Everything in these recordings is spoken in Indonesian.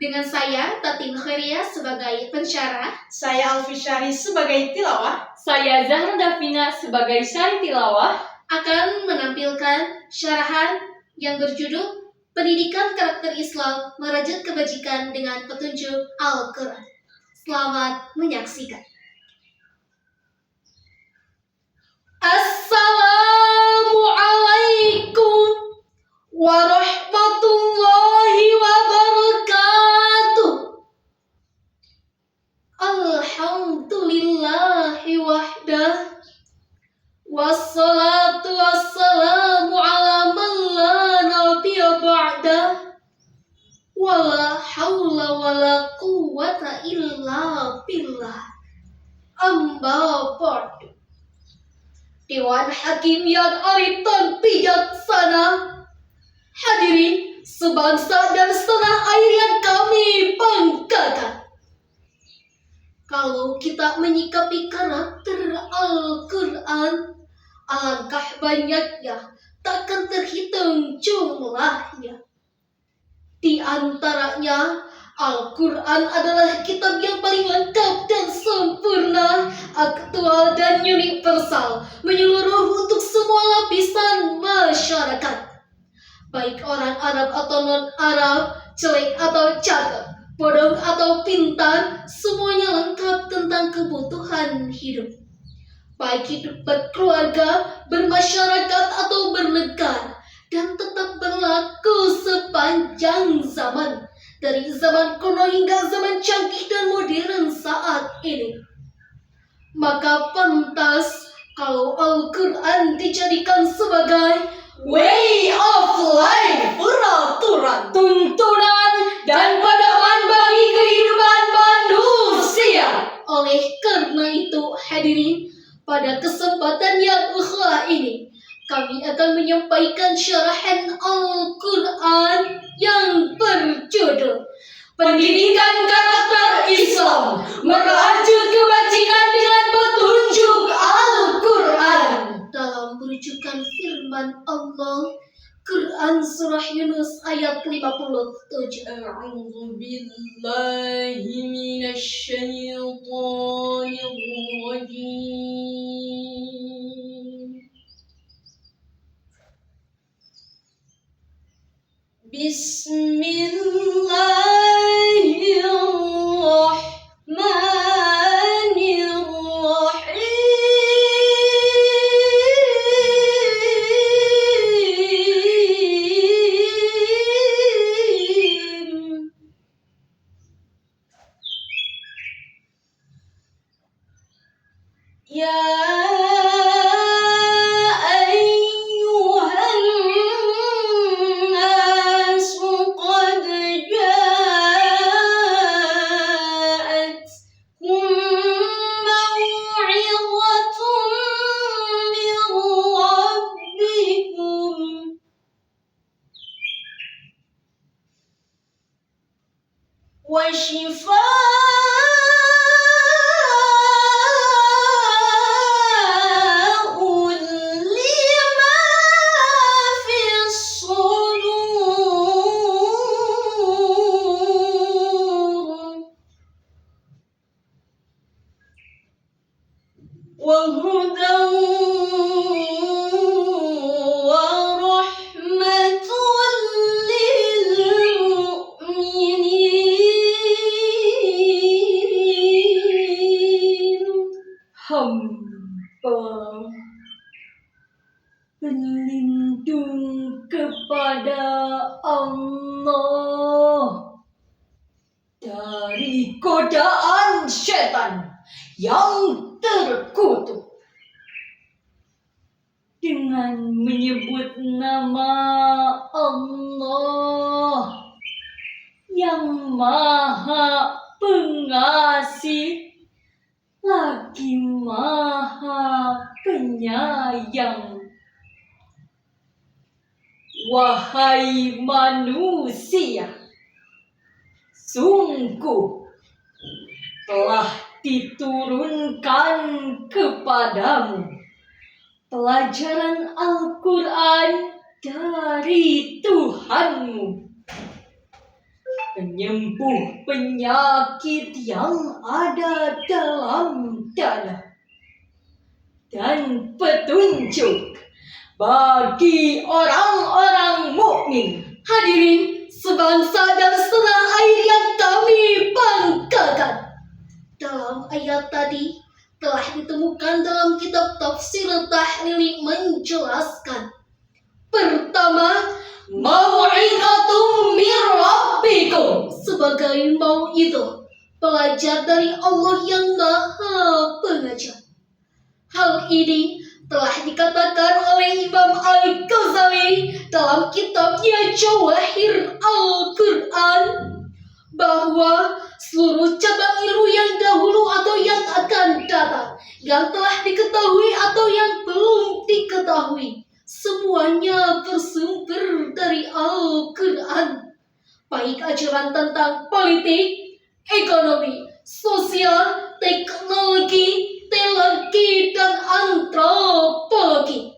Dengan saya, Tatin Khairia sebagai pensyarah. Saya Alfi Syari sebagai tilawah. Saya Zahra Davina sebagai syari tilawah. Akan menampilkan syarahan yang berjudul Pendidikan Karakter Islam Merajut Kebajikan dengan Petunjuk Al-Quran. Selamat menyaksikan. Assalamualaikum warahmatullahi wabarakatuh. Alhamdulillahi wahdah, wassalatu wassalamu ala man la nabiyya ba'dah, wala hawla wala quwwata illa billah. Amma ba'du. Dewan Hakim yang arif dan bijaksana, hadirin sebangsa dan setanah air yang kami banggakan. Kalau kita menyikapi karakter Al-Quran, alangkah banyaknya, takkan terhitung jumlahnya. Di antaranya, Al-Quran adalah kitab yang paling lengkap dan sempurna, aktual dan universal, menyeluruh untuk semua lapisan masyarakat. Baik orang Arab atau non-Arab, jelek atau cakep, bodoh atau pintar, semuanya lengkap tentang kebutuhan hidup. Baik hidup berkeluarga, bermasyarakat atau bernegara, dan tetap berlaku sepanjang zaman. Dari zaman kuno hingga zaman canggih dan modern saat ini. Maka pantas kalau Al-Quran dijadikan sebagai way of life, peraturan, tuntunan, dan pedoman bagi kehidupan manusia. Oleh karena itu, hadirin, pada kesempatan yang ukhra ini, kami akan menyampaikan syarahan Al-Quran yang berjudul Pendidikan Karakter Islam Merajut Kebajikan dengan Petunjuk Al-Quran. Dalam rujukan firman Allah, Quran Surah Yunus ayat 57. A'udzu billahi minasy syaithanir rajim. Bismillahirrahmanirrahim. Ya berlindung kepada Allah dari godaan setan yang terkutuk dengan menyebut nama Allah yang Maha Pengasih lagi Maha Penyayang. Wahai manusia, sungguh telah diturunkan kepadamu pelajaran Al-Quran dari Tuhanmu penyembuh penyakit yang ada dalam dada, dan petunjuk bagi orang-orang mukmin. Hadirin sebangsa dan setanah air yang kami banggakan. Dalam ayat tadi telah ditemukan dalam kitab tafsir Tahlili menjelaskan. Pertama, mau'izatum mir rabbikum sebagai mau'izah, pelajar dari Allah yang Maha Pengajar. Hal ini telah dikatakan oleh Imam Al-Ghazali dalam kitabnya Jawahir Al-Quran bahwa seluruh cabang ilmu yang dahulu atau yang akan datang, yang telah diketahui atau yang belum diketahui, semuanya bersumber dari Al-Quran. Baik ajaran tentang politik, ekonomi, sosial, teknologi, teologi, dan antropologi.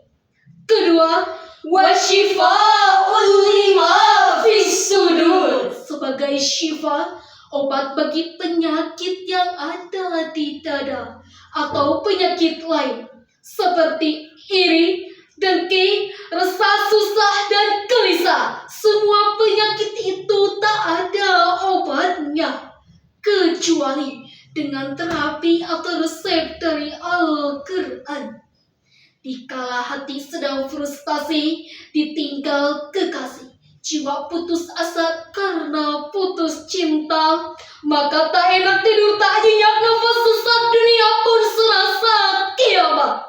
Kedua, wasyifa'ul lima fis sudur sebagai syifa, obat bagi penyakit yang ada di dada atau penyakit lain seperti iri, dengki, resah, susah, dan gelisah. Semua penyakit itu tak ada obatnya kecuali dengan terapi atau resep dari Al-Quran. Dikala hati sedang frustasi, ditinggal kekasih, jiwa putus asa karena putus cinta, maka tak enak tidur, tak nyenyak, nafas sesak, dunia pun serasa kiamat.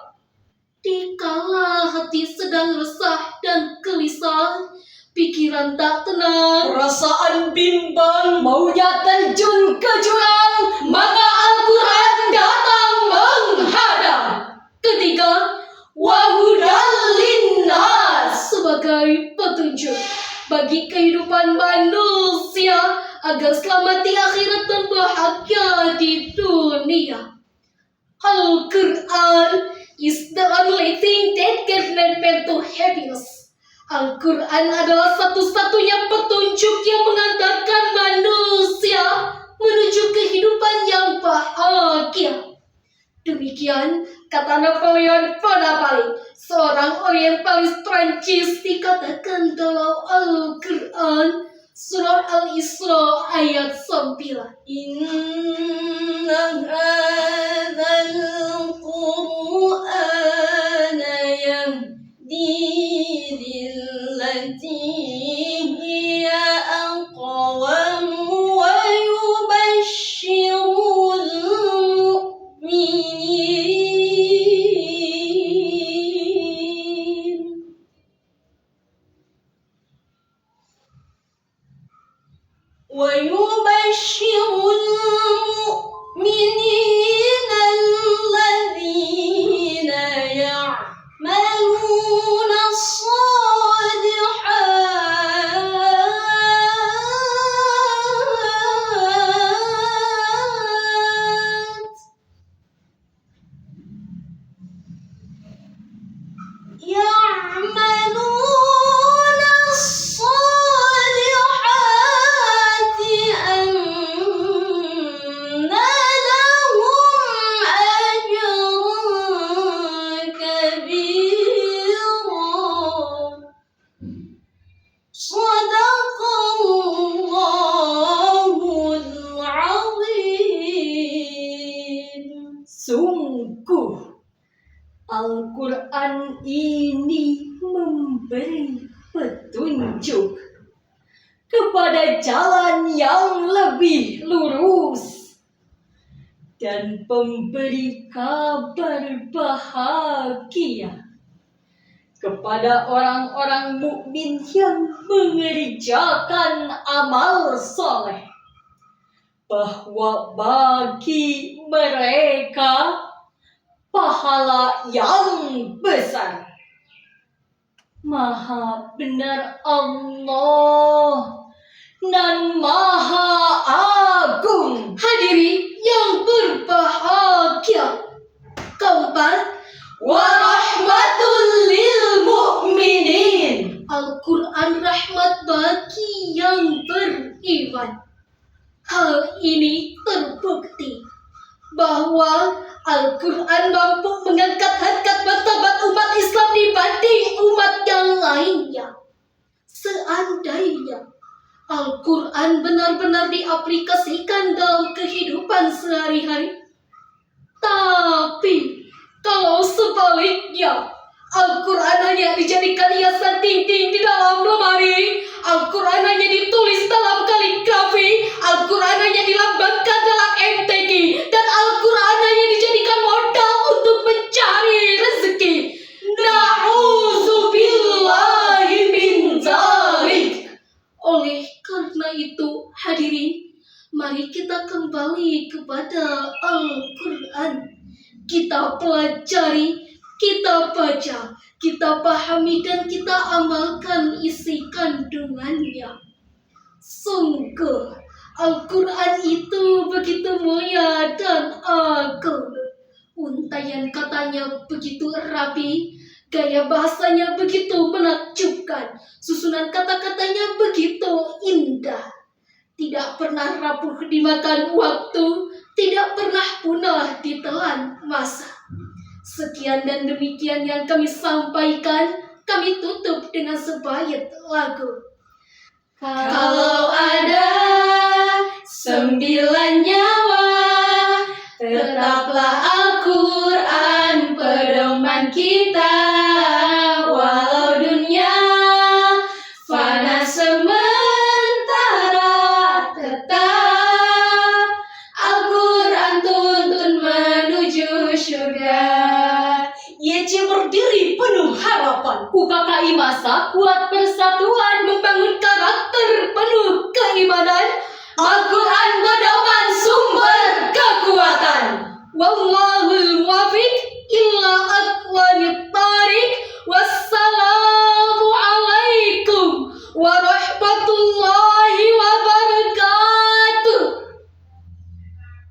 Dikala hati sedang resah dan gelisah, pikiran tak tenang, Perasaan bimbang, maunya terjun ke jurang, maka Al-Quran datang menghadang. Ketiga, wahudal linnas sebagai petunjuk bagi kehidupan manusia agar selamat di akhirat dan bahagia di dunia. Al-Quran is the only thing that can lead men to happiness. Al-Quran adalah satu-satunya petunjuk yang mengantarkan manusia menuju kehidupan yang bahagia. Demikian kata Napoleon Bonaparte, seorang orientalis Prancis, dikatakan dalam Al-Quran surah Al-Isra ayat 9. Inna hadzal Qur'ana yahdi lillati hiya aqwam wa yubashshirul mu'minin. ويبشر المؤمنين الذين يعملون الصالحات أن لهم أجرا كبيرا. صدق الله العظيم. Sungguh Al-Quran ini memberi petunjuk kepada jalan yang lebih lurus dan memberi kabar bahagia kepada orang-orang mukmin yang mengerjakan amal soleh, bahwa bagi mereka pahala yang besar. Maha benar Allah dan Maha Agung. Hadirin yang berbahagia, keempat, Warahmatul lil mu'minin. Al-Quran rahmat bagi yang beriman. ini terbukti bahwa Al-Quran mampu mengangkat harkat martabat umat Islam dibanding umat yang lainnya. Seandainya Al-Quran benar-benar diaplikasikan dalam kehidupan sehari-hari, tapi kalau sebaliknya Al-Quran hanya dijadikan hiasan dinding di dalam lemari, Al-Quran hanya ditulis dalam kaligrafi, Al-Quran hanya dilambangkan dalam MTQ, dan Al-Quran hanya dijadikan modal untuk mencari rezeki. Na'udzubillahi min dzalik. Oleh karena itu, hadirin, mari kita kembali kepada Al-Quran. Kita pelajari, kita baca, kita pahami, dan kita amalkan isi kandungannya. Sungguh, Al-Quran itu begitu mulia dan agung. Untaian katanya begitu rapi, gaya bahasanya begitu menakjubkan, susunan kata-katanya begitu indah. Tidak pernah rapuh dimakan waktu, tidak pernah punah ditelan masa. Sekian dan demikian yang kami sampaikan, kami tutup dengan sebait lagu. Kalau ada 9 nyawa, tetaplah Al-Quran pedoman kita. Walau dunia fana sementara, tetap Al-Quran tuntun menuju surga. YC berdiri penuh harapan. UKKI masa kuat persatuan, membangun karakter penuh keimanan. Al-Quran pedoman sumber kekuatan. Wallahul muwaffiq illa aqwamit